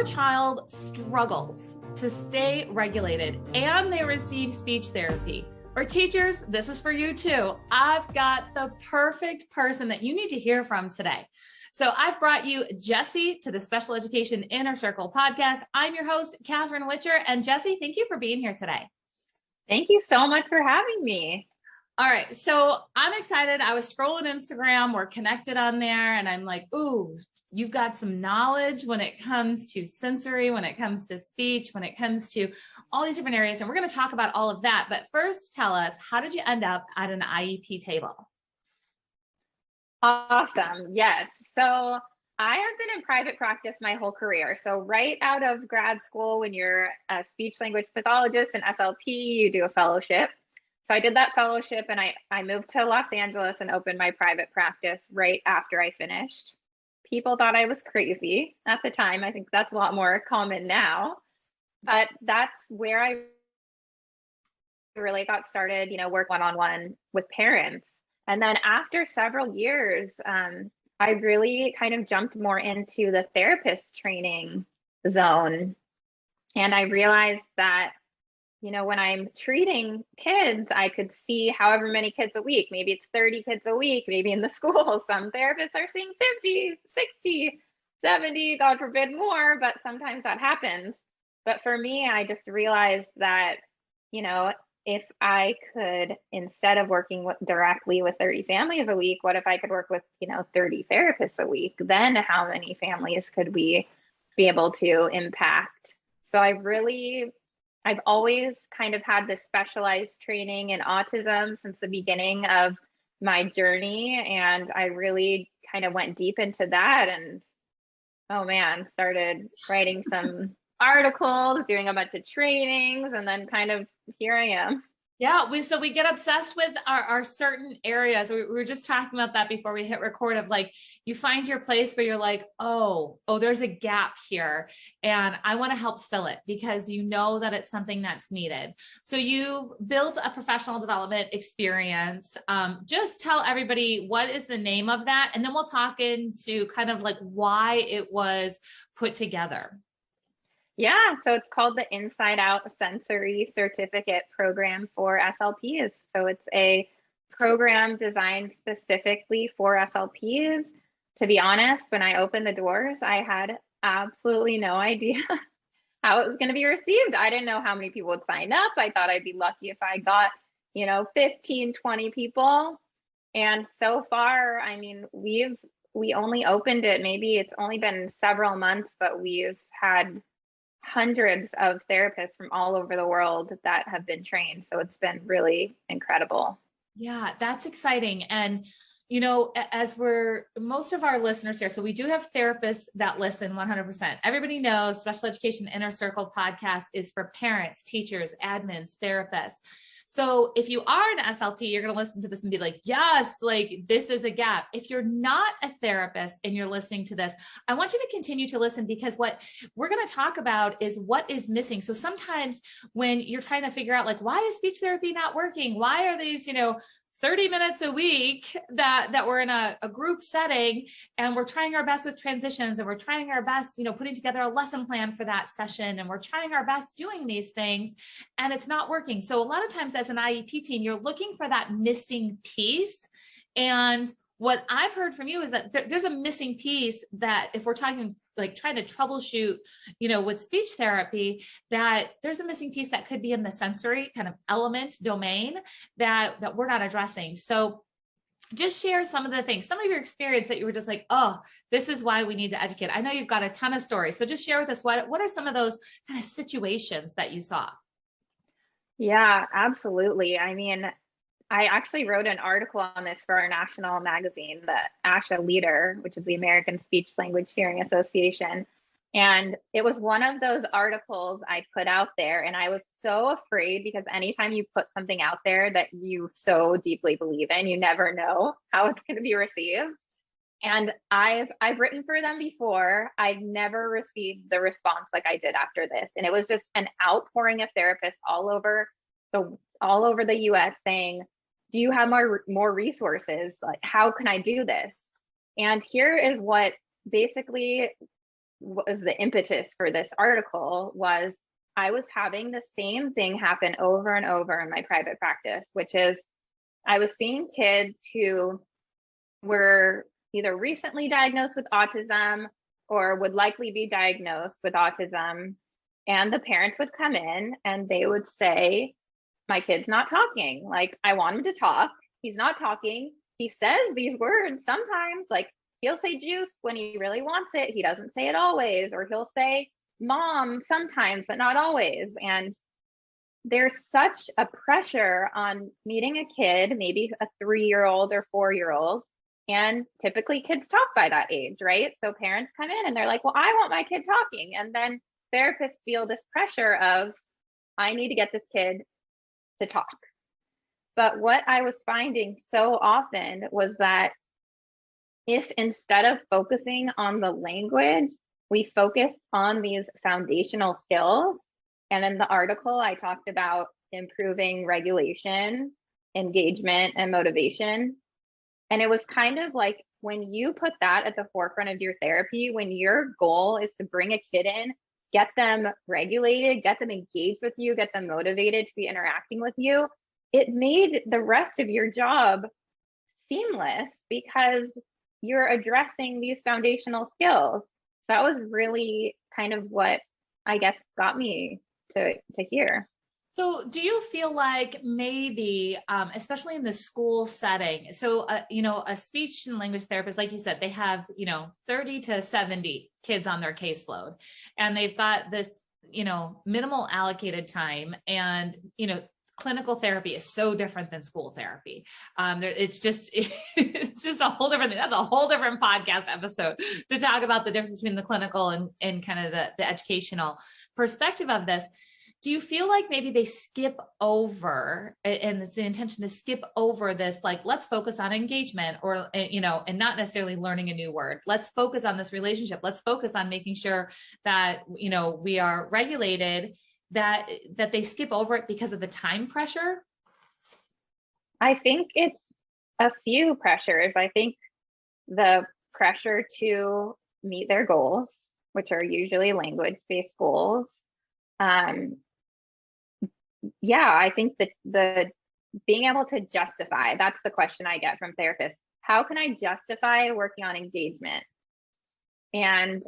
your child struggles to stay regulated and they receive speech therapy, or teachers, this is for you too. I've got the perfect person that you need to hear from today. So I've brought you Jessie to the Special Education Inner Circle podcast. I'm your host, Catherine Witcher. And Jessie, thank you for being here today. Thank you so much for having me. All right. So I'm excited. I was scrolling Instagram. We're connected on there. And I'm like, ooh, you've got some knowledge when it comes to sensory, when it comes to speech, when it comes to all these different areas. And we're going to talk about all of that. But first, tell us, how did you end up at an IEP table? Awesome. Yes. So I have been in private practice my whole career. So right out of grad school, when you're a speech language pathologist and SLP, you do a fellowship. So I did that fellowship and I moved to Los Angeles and opened my private practice right after I finished. People thought I was crazy at the time. I think that's a lot more common now, but that's where I really got started, work one-on-one with parents. And then after several years, I really kind of jumped more into the therapist training zone. And I realized that, when I'm treating kids, I could see however many kids a week. Maybe it's 30 kids a week, maybe in the school. Some therapists are seeing 50, 60, 70, God forbid more, but sometimes that happens. But for me, I just realized that, if I could, instead of working directly with 30 families a week, what if I could work with, 30 therapists a week? Then how many families could we be able to impact? So I've always kind of had this specialized training in autism since the beginning of my journey. And I really kind of went deep into that and, oh man, started writing some articles, doing a bunch of trainings, and then kind of here I am. Yeah, we get obsessed with our certain areas. We were just talking about that before we hit record, of like, you find your place where you're like, oh, there's a gap here and I want to help fill it because you know that it's something that's needed. So you've built a professional development experience. Just tell everybody, what is the name of that? And then we'll talk into kind of like why it was put together. Yeah, so it's called the Inside Out Sensory Certificate Program for SLPs. So it's a program designed specifically for SLPs. To be honest, when I opened the doors, I had absolutely no idea how it was going to be received. I didn't know how many people would sign up. I thought I'd be lucky if I got, 15, 20 people. And so far, I mean, we only opened it, maybe it's only been several months, but we've had hundreds of therapists from all over the world that have been trained. So it's been really incredible. Yeah, that's exciting. And, as most of our listeners here, so we do have therapists that listen 100%. Everybody knows Special Education Inner Circle podcast is for parents, teachers, admins, therapists. So if you are an SLP, you're going to listen to this and be like, yes, like this is a gap. If you're not a therapist and you're listening to this, I want you to continue to listen, because what we're going to talk about is what is missing. So sometimes when you're trying to figure out like, why is speech therapy not working? Why are these, 30 minutes a week that we're in a group setting and we're trying our best with transitions and we're trying our best, putting together a lesson plan for that session and we're trying our best doing these things and it's not working. So a lot of times as an IEP team, you're looking for that missing piece. And what I've heard from you is that there's a missing piece that if we're talking like trying to troubleshoot, with speech therapy, that there's a missing piece that could be in the sensory kind of element domain that we're not addressing. So just share some of the things, some of your experience that you were just like, oh, this is why we need to educate. I know you've got a ton of stories. So just share with us, what are some of those kind of situations that you saw? Yeah, absolutely. I mean, I actually wrote an article on this for our national magazine, the ASHA Leader, which is the American Speech Language Hearing Association. And it was one of those articles I put out there. And I was so afraid because anytime you put something out there that you so deeply believe in, you never know how it's going to be received. And I've written for them before. I've never received the response like I did after this. And it was just an outpouring of therapists all over the US saying, do you have more resources? Like, how can I do this? And here is what basically was the impetus for this article was I was having the same thing happen over and over in my private practice, which is I was seeing kids who were either recently diagnosed with autism or would likely be diagnosed with autism. And the parents would come in and they would say, my kid's not talking. Like, I want him to talk. He's not talking. He says these words sometimes, like he'll say juice when he really wants it. He doesn't say it always, or he'll say mom sometimes, but not always. And there's such a pressure on meeting a kid, maybe a 3-year-old or 4-year-old. And typically kids talk by that age, right? So parents come in and they're like, well, I want my kid talking. And then therapists feel this pressure of, I need to get this kid to talk. But what I was finding so often was that if instead of focusing on the language, we focused on these foundational skills. And in the article, I talked about improving regulation, engagement, and motivation. And it was kind of like when you put that at the forefront of your therapy, when your goal is to bring a kid in, get them regulated, get them engaged with you, get them motivated to be interacting with you, it made the rest of your job seamless because you're addressing these foundational skills. So that was really kind of what I guess got me to hear. So do you feel like maybe, especially in the school setting, so, a speech and language therapist, like you said, they have, 30 to 70 kids on their caseload, and they've got this, minimal allocated time, and, clinical therapy is so different than school therapy. It's just a whole different thing. That's a whole different podcast episode to talk about the difference between the clinical and kind of the educational perspective of this. Do you feel like maybe they skip over, and it's the intention to skip over this, like, let's focus on engagement, or, and not necessarily learning a new word. Let's focus on this relationship. Let's focus on making sure that, we are regulated, that they skip over it because of the time pressure? I think it's a few pressures. I think the pressure to meet their goals, which are usually language-based goals. I think that the being able to justify, that's the question I get from therapists. How can I justify working on engagement? And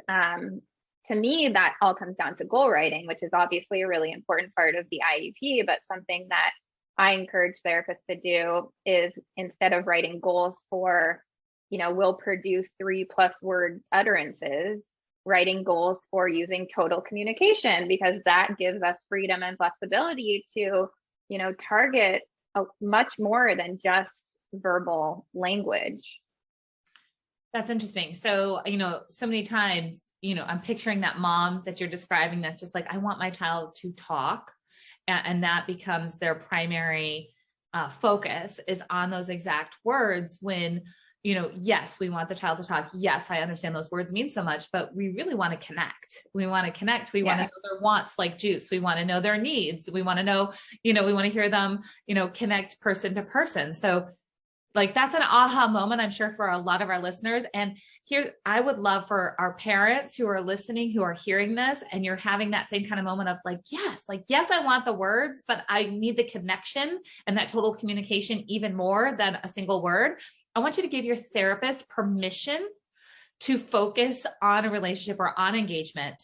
to me, that all comes down to goal writing, which is obviously a really important part of the IEP, but something that I encourage therapists to do is, instead of writing goals for, we'll produce 3+ word utterances, writing goals for using total communication, because that gives us freedom and flexibility to, target much more than just verbal language. That's interesting. So, so many times, I'm picturing that mom that you're describing that's just like, I want my child to talk. And that becomes their primary focus, is on those exact words, when, yes, we want the child to talk. Yes, I understand those words mean so much, but we really want to connect. We want to connect. We want to know their wants, like juice. We want to know their needs. We want to know, we want to hear them, connect person to person. So, like, that's an aha moment, I'm sure, for a lot of our listeners. And here, I would love for our parents who are listening, who are hearing this, and you're having that same kind of moment of yes, I want the words, but I need the connection and that total communication even more than a single word. I want you to give your therapist permission to focus on a relationship or on engagement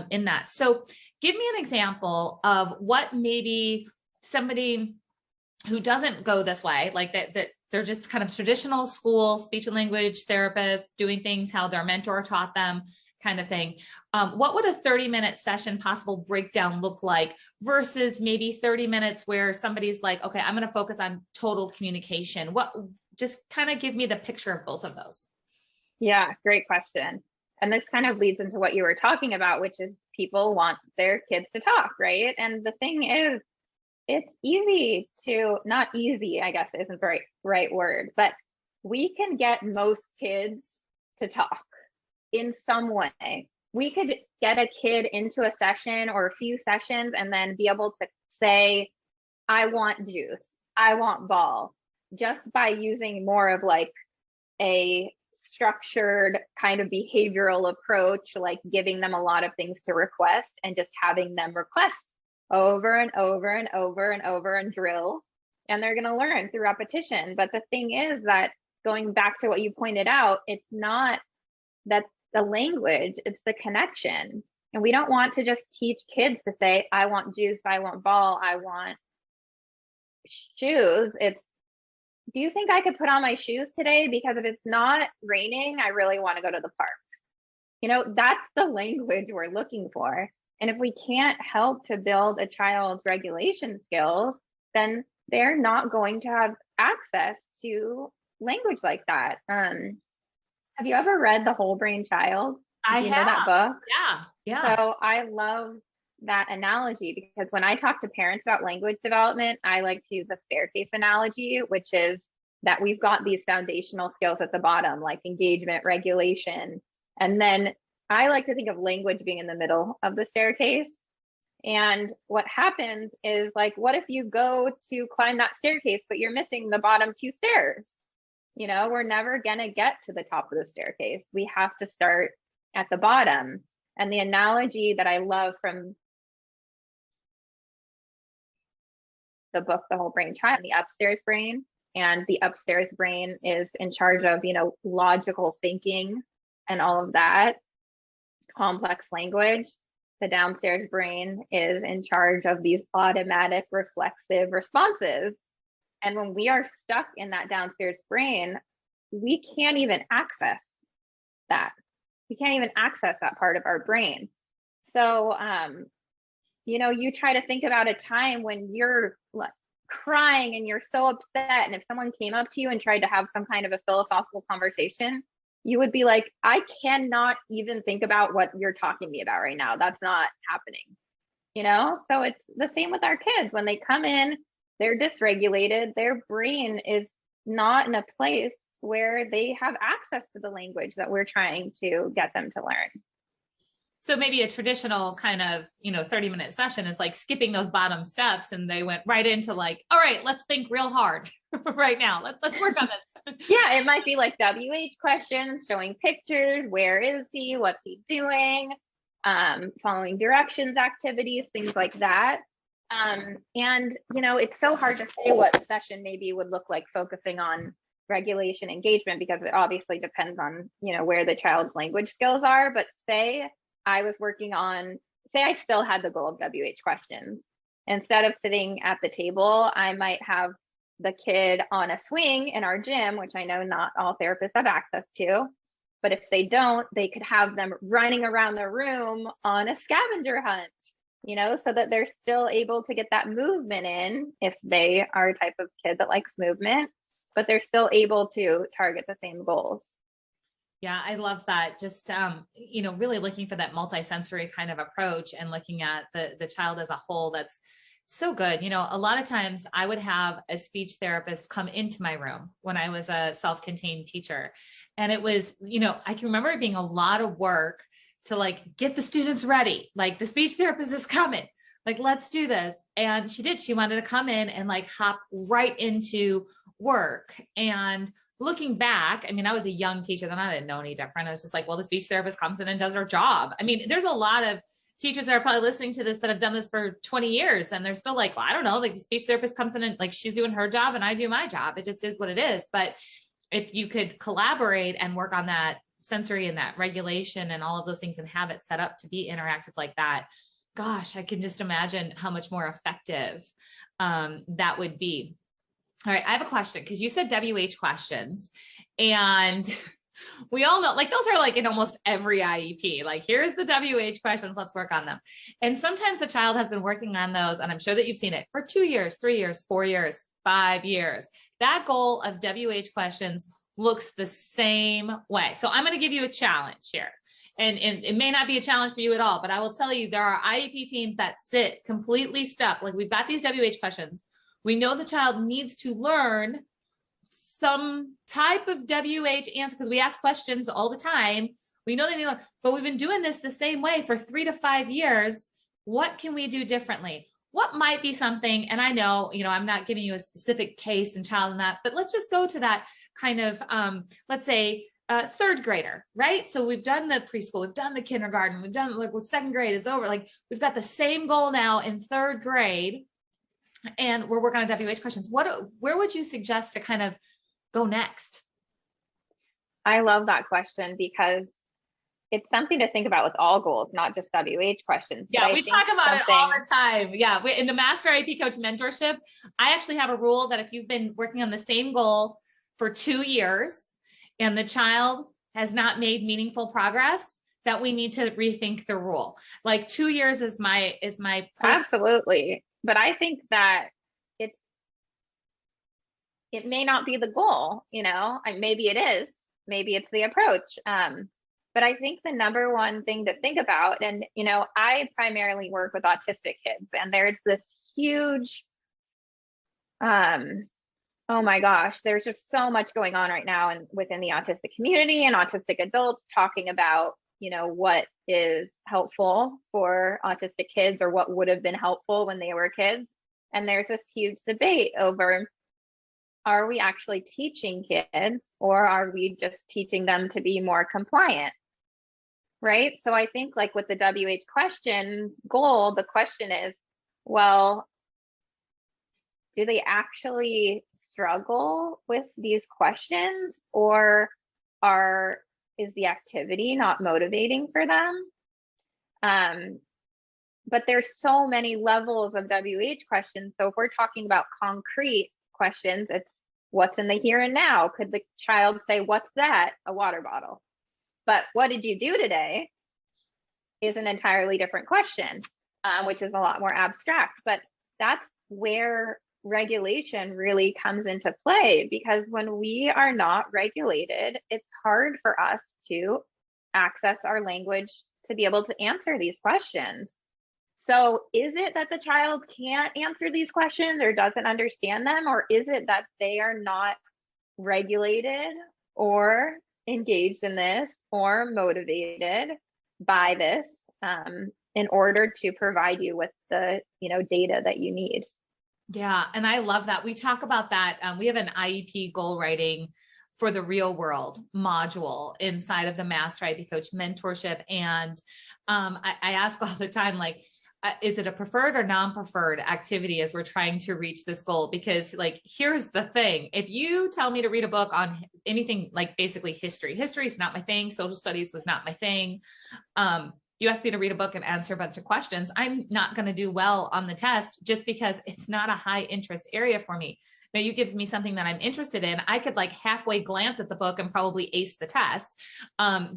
in that. So give me an example of what maybe somebody who doesn't go this way, like that they're just kind of traditional school speech and language therapists doing things how their mentor taught them, kind of thing. What would a 30-minute session possible breakdown look like versus maybe 30 minutes where somebody's like, okay, I'm going to focus on total communication? Just kind of give me the picture of both of those. Yeah, great question. And this kind of leads into what you were talking about, which is people want their kids to talk, right? And the thing is, it's easy to, not easy, I guess isn't the right word, but we can get most kids to talk in some way. We could get a kid into a session or a few sessions and then be able to say, I want juice, I want ball, just by using more of like a structured kind of behavioral approach, like giving them a lot of things to request and just having them request over and over and over and over and drill. And they're going to learn through repetition. But the thing is that, going back to what you pointed out, it's not that the language, it's the connection. And we don't want to just teach kids to say, I want juice, I want ball, I want shoes. It's, do you think I could put on my shoes today? Because if it's not raining, I really want to go to the park. You know, that's the language we're looking for. And if we can't help to build a child's regulation skills, then they're not going to have access to language like that. Have you ever read The Whole Brain Child? I know have that book? Yeah. So I love that analogy, because when I talk to parents about language development, I like to use the staircase analogy, which is that we've got these foundational skills at the bottom, like engagement, regulation. And then I like to think of language being in the middle of the staircase. And what happens is, like, what if you go to climb that staircase, but you're missing the bottom two stairs? You know, we're never going to get to the top of the staircase. We have to start at the bottom. And the analogy that I love from the book, The Whole Brain Child, the upstairs brain, and the upstairs brain is in charge of, you know, logical thinking and all of that, complex language. The downstairs brain is in charge of these automatic reflexive responses. And when we are stuck in that downstairs brain, we can't even access that. We can't even access that part of our brain. So, you know, you try to think about a time when you're like crying and you're so upset. And if someone came up to you and tried to have some kind of a philosophical conversation, you would be like, I cannot even think about what you're talking to me about right now. That's not happening. You know, so it's the same with our kids. When they come in, they're dysregulated. Their brain is not in a place where they have access to the language that we're trying to get them to learn. So maybe a traditional kind of, you know, 30-minute session is like skipping those bottom steps, and they went right into like, all right, let's think real hard right now. Let's work on this. Yeah, it might be like WH questions, showing pictures. Where is he? What's he doing? Following directions activities, things like that. And, you know, it's so hard to say what session maybe would look like focusing on regulation engagement, because it obviously depends on, you know, where the child's language skills are. But say I was working on, say I still had the goal of WH questions. Instead of sitting at the table, I might have the kid on a swing in our gym, which I know not all therapists have access to. But if they don't, they could have them running around the room on a scavenger hunt, you know, so that they're still able to get that movement in if they are a type of kid that likes movement, but they're still able to target the same goals. Yeah, I love that. Just, you know, really looking for that multisensory kind of approach and looking at the child as a whole. That's so good. You know, a lot of times I would have a speech therapist come into my room when I was a self-contained teacher. And it was, you know, I can remember it being a lot of work to like get the students ready. Like, the speech therapist is coming, like, let's do this. And she did. She wanted to come in and like hop right into work. And looking back, I mean, I was a young teacher then. I didn't know any different. I was just like, well, the speech therapist comes in and does her job. I mean, there's a lot of teachers that are probably listening to this that have done this for 20 years. And they're still like, well, I don't know, like the speech therapist comes in and like, she's doing her job and I do my job. It just is what it is. But if you could collaborate and work on that sensory and that regulation and all of those things and have it set up to be interactive like that, gosh, I can just imagine how much more effective that would be. All right, I have a question, because you said WH questions, and we all know, like, those are like in almost every IEP, like, here's the WH questions, let's work on them. And sometimes the child has been working on those, and I'm sure that you've seen it for 2 years, 3 years, 4 years, 5 years. That goal of WH questions looks the same way. So I'm going to give you a challenge here. And it may not be a challenge for you at all, but I will tell you, there are IEP teams that sit completely stuck. Like, we've got these WH questions. We know the child needs to learn some type of WH answer, because we ask questions all the time. We know they need to learn, but we've been doing this the same way for 3 to 5 years. What can we do differently? What might be something? And I know, you know, I'm not giving you a specific case and child in that, but let's just go to that kind of, let's say third grader, right? So we've done the preschool, we've done the kindergarten, we've done like second grade is over. Like we've got the same goal now in third grade, and we're working on WH questions. Where would you suggest to kind of go next? I love that question because it's something to think about with all goals, not just WH questions. Yeah, we talk about it all the time. Yeah, in the Master IEP Coach Mentorship, I actually have a rule that if you've been working on the same goal for 2 years and the child has not made meaningful progress, that we need to rethink the rule. Like 2 years is my Absolutely. But I think that it may not be the goal, maybe it is, maybe it's the approach. But I think the number one thing to think about, and, I primarily work with autistic kids, and there's this huge, oh my gosh, there's just so much going on right now and within the autistic community and autistic adults talking about, what is helpful for autistic kids or what would have been helpful when they were kids. And there's this huge debate over, are we actually teaching kids or are we just teaching them to be more compliant? Right. So I think like with the WH question goal, the question is, well, do they actually struggle with these questions, or is the activity not motivating for them? But there's so many levels of WH questions. So if we're talking about concrete questions, it's what's in the here and now. Could the child say, what's that? A water bottle. But what did you do today is an entirely different question, which is a lot more abstract. But that's where regulation really comes into play, because when we are not regulated, it's hard for us to access our language to be able to answer these questions. So is it that the child can't answer these questions or doesn't understand them, or is it that they are not regulated or engaged in this or motivated by this in order to provide you with the data that you need? Yeah. And I love that. We talk about that. We have an IEP goal writing for the real world module inside of the Master IEP Coach Mentorship. And I ask all the time, like, is it a preferred or non-preferred activity as we're trying to reach this goal? Because like, here's the thing. If you tell me to read a book on anything, like basically history is not my thing. Social studies was not my thing. You ask me to read a book and answer a bunch of questions, I'm not going to do well on the test just because it's not a high interest area for me. Now you give me something that I'm interested in, I could like halfway glance at the book and probably ace the test,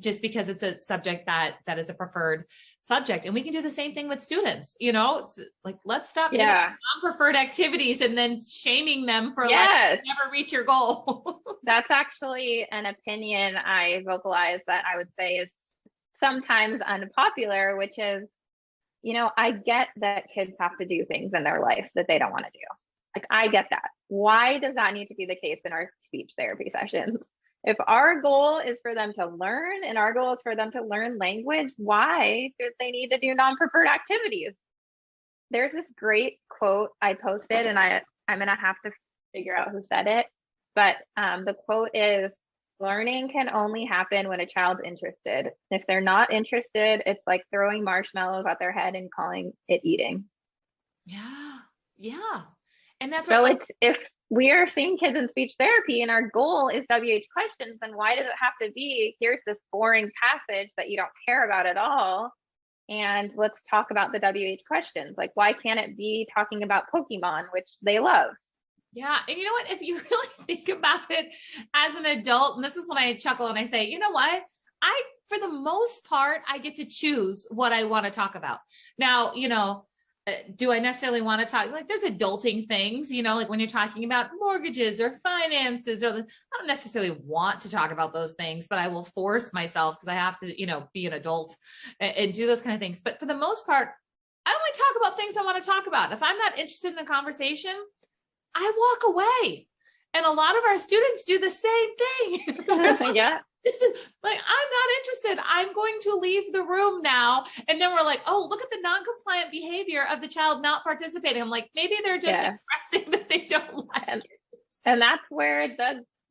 just because it's a subject that is a preferred subject. And we can do the same thing with students. It's like, let's stop doing non-preferred activities and then shaming them for like never reach your goal. That's actually an opinion I vocalize that I would say is sometimes unpopular, which is, I get that kids have to do things in their life that they don't want to do. Like, I get that. Why does that need to be the case in our speech therapy sessions? If our goal is for them to learn and our goal is for them to learn language, why do they need to do non-preferred activities? There's this great quote I posted, and I'm going to have to figure out who said it. But the quote is, learning can only happen when a child's interested. If they're not interested, it's like throwing marshmallows at their head and calling it eating. Yeah. Yeah. And that's so if we are seeing kids in speech therapy and our goal is WH questions, then why does it have to be, here's this boring passage that you don't care about at all, and let's talk about the WH questions? Like, why can't it be talking about Pokemon, which they love? Yeah. And you know what, if you really think about it as an adult, and this is when I chuckle and I say, you know what, for the most part, I get to choose what I want to talk about. Now, do I necessarily want to talk, like there's adulting things, like when you're talking about mortgages or finances, or I don't necessarily want to talk about those things, but I will force myself because I have to, be an adult and do those kind of things. But for the most part, I only talk about things I want to talk about. If I'm not interested in a conversation, I walk away. And a lot of our students do the same thing. Yeah. This is like, I'm not interested. I'm going to leave the room now. And then we're like, oh, look at the non-compliant behavior of the child not participating. I'm like, maybe they're just expressing that they don't like it. And that's where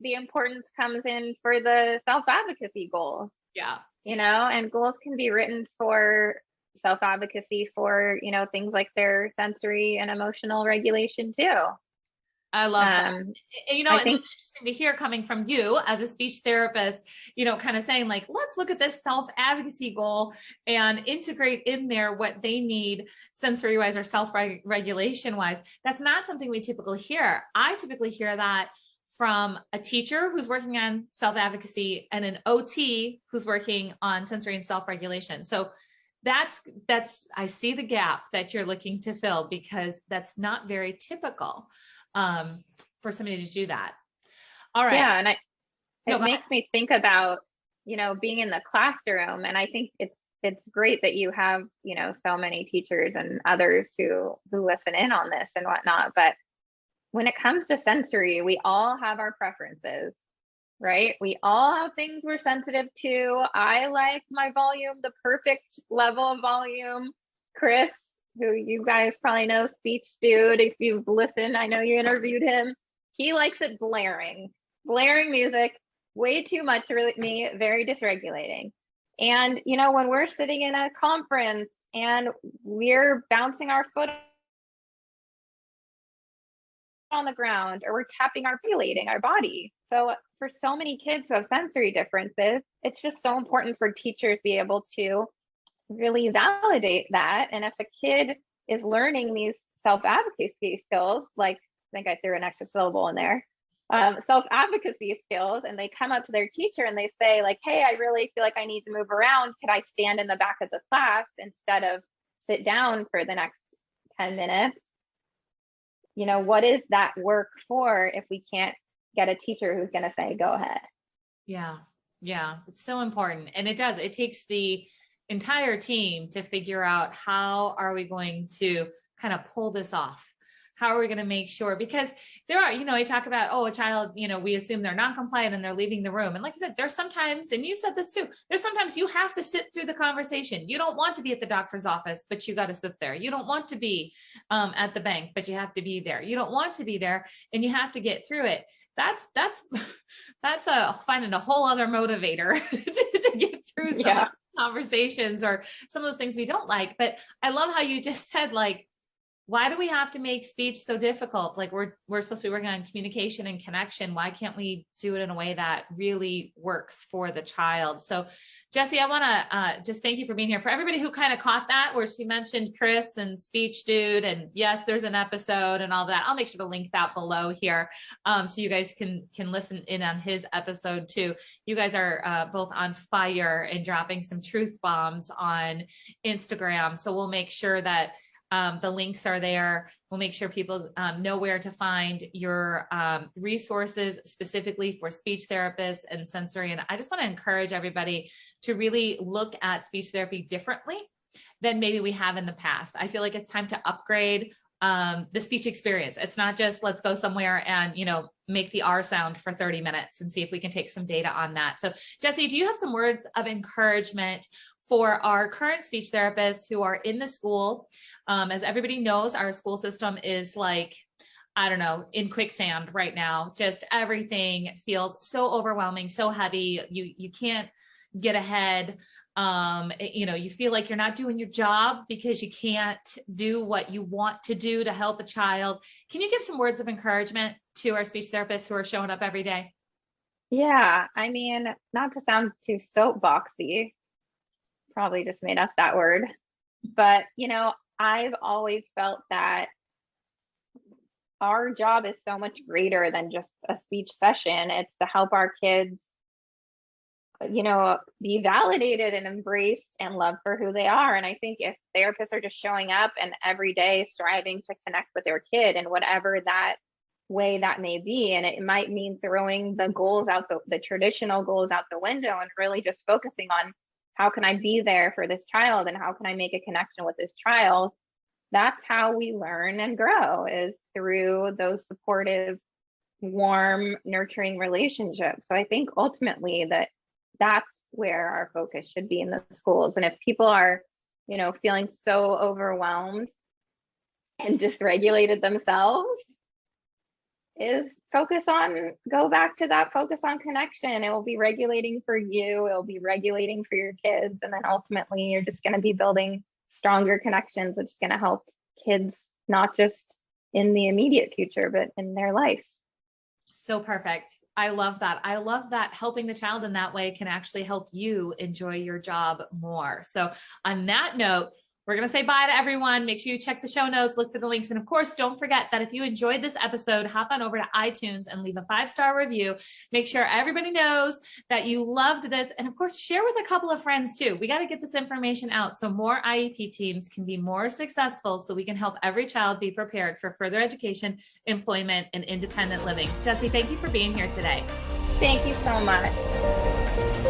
the importance comes in for the self-advocacy goals. Yeah. And goals can be written for self-advocacy for, things like their sensory and emotional regulation too. I love that. I think it's interesting to hear coming from you as a speech therapist, kind of saying like, let's look at this self-advocacy goal and integrate in there what they need sensory wise or self-regulation wise. That's not something we typically hear. I typically hear that from a teacher who's working on self-advocacy and an OT who's working on sensory and self-regulation. So that's, I see the gap that you're looking to fill, because that's not very typical for somebody to do that. All right. Yeah. And it makes me think about, being in the classroom. And I think it's great that you have, so many teachers and others who listen in on this and whatnot. But when it comes to sensory, we all have our preferences, right? We all have things we're sensitive to. I like my volume, the perfect level of volume. Chris, who you guys probably know, speech dude, if you've listened, I know you interviewed him. He likes it blaring music, way too much for me, very dysregulating. And, when we're sitting in a conference and we're bouncing our foot on the ground, or we're tapping regulating our body. So for so many kids who have sensory differences, it's just so important for teachers to be able to really validate that. And if a kid is learning these self-advocacy skills, like I think I threw an extra syllable in there, self-advocacy skills, and they come up to their teacher and they say like, hey, I really feel like I need to move around. Could I stand in the back of the class instead of sit down for the next 10 minutes? What is that work for if we can't get a teacher who's going to say, go ahead? Yeah. It's so important. And it takes the entire team to figure out, how are we going to kind of pull this off? How are we going to make sure? Because there are, I talk about, a child, we assume they're non-compliant and they're leaving the room. And like I said, there's sometimes, and you said this too, there's sometimes you have to sit through the conversation. You don't want to be at the doctor's office, but you got to sit there. You don't want to be at the bank, but you have to be there. You don't want to be there and you have to get through it. That's finding a whole other motivator to get through some conversations or some of those things we don't like. But I love how you just said, like, why do we have to make speech so difficult? Like we're supposed to be working on communication and connection. Why can't we do it in a way that really works for the child? So Jessie, I want to just thank you for being here. For everybody who kind of caught that, where she mentioned Chris and Speech Dude, and yes, there's an episode and all that. I'll make sure to link that below here, so you guys can listen in on his episode too. You guys are both on fire and dropping some truth bombs on Instagram. So we'll make sure that the links are there. We'll make sure people know where to find your resources specifically for speech therapists and sensory. And I just want to encourage everybody to really look at speech therapy differently than maybe we have in the past. I feel like it's time to upgrade the speech experience. It's not just let's go somewhere and, make the R sound for 30 minutes and see if we can take some data on that. So Jessie, do you have some words of encouragement for our current speech therapists who are in the school? As everybody knows, our school system is like, I don't know, in quicksand right now. Just everything feels so overwhelming, so heavy. You can't get ahead. You feel like you're not doing your job because you can't do what you want to do to help a child. Can you give some words of encouragement to our speech therapists who are showing up every day? Yeah, I mean, not to sound too soapboxy, probably just made up that word, but I've always felt that our job is so much greater than just a speech session. It's to help our kids, be validated and embraced and loved for who they are. And I think if therapists are just showing up and every day striving to connect with their kid in whatever that way that may be, and it might mean throwing the goals out, the traditional goals out the window, and really just focusing on how can I be there for this child and how can I make a connection with this child. That's how we learn and grow, is through those supportive, warm, nurturing relationships. So I think ultimately that's where our focus should be in the schools. And if people are, feeling so overwhelmed and dysregulated themselves, is go back to that focus on connection. It will be regulating for you. It will be regulating for your kids. And then ultimately you're just going to be building stronger connections, which is going to help kids, not just in the immediate future, but in their life. So perfect. I love that. I love that helping the child in that way can actually help you enjoy your job more. So on that note, we're going to say bye to everyone. Make sure you check the show notes, look for the links. And of course, don't forget that if you enjoyed this episode, hop on over to iTunes and leave a 5-star review. Make sure everybody knows that you loved this. And of course, share with a couple of friends too. We got to get this information out so more IEP teams can be more successful, so we can help every child be prepared for further education, employment, and independent living. Jessie, thank you for being here today. Thank you so much.